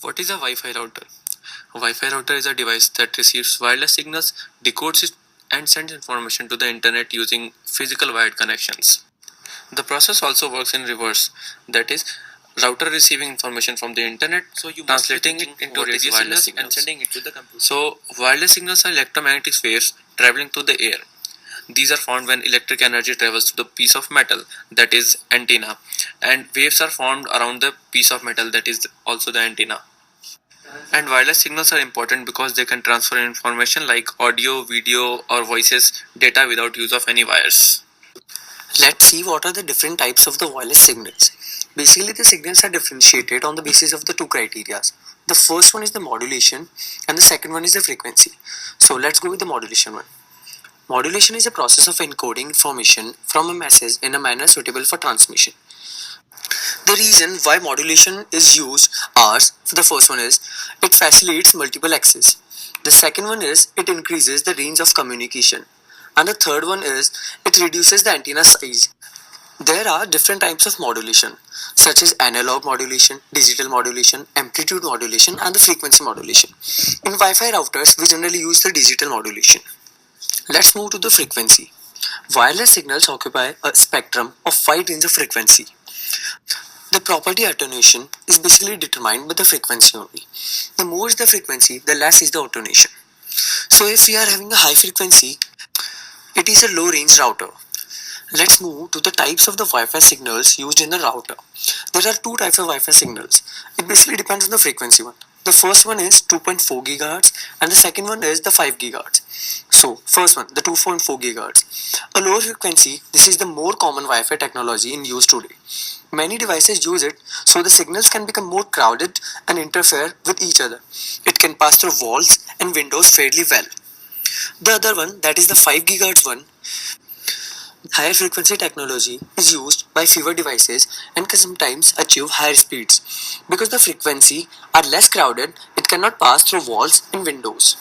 What is a Wi-Fi router? A Wi-Fi router is a device that receives wireless signals, decodes it, and sends information to the internet using physical wired connections. The process also works in reverse. That is, router receiving information from the internet, so you translating it into radio wireless signals and sending it to the computer. So wireless signals are electromagnetic waves traveling through the air. These are formed when electric energy travels to the piece of metal, that is antenna, and waves are formed around the piece of metal, that is also the antenna. And wireless signals are important because they can transfer information like audio, video, or voices data without use of any wires. Let's see what are the different types of the wireless signals. Basically, the signals are differentiated on the basis of the two criteria. The first one is the modulation and the second one is the frequency. So let's go with the modulation one. Modulation is a process of encoding information from a message in a manner suitable for transmission. The reason why modulation is used are, the first one is, it facilitates multiple access. The second one is, it increases the range of communication. And the third one is, it reduces the antenna size. There are different types of modulation, such as analog modulation, digital modulation, amplitude modulation, and the frequency modulation. In Wi-Fi routers, we generally use the digital modulation. Let's move to the frequency. Wireless signals occupy a spectrum of wide range of frequency. The property attenuation is basically determined by the frequency only. The more is the frequency, the less is the attenuation. So if we are having a high frequency, it is a low range router. Let's move to the types of the Wi-Fi signals used in the router. There are two types of Wi-Fi signals. It basically depends on the frequency one. The first one is 2.4 GHz and the second one is the 5 GHz. So first one, the 2.4 GHz. A lower frequency, this is the more common Wi-Fi technology in use today. Many devices use it so the signals can become more crowded and interfere with each other. It can pass through walls and windows fairly well. The other one, that is the 5 GHz one, higher frequency technology is used by fewer devices and can sometimes achieve higher speeds. Because the frequency are less crowded, it cannot pass through walls and windows.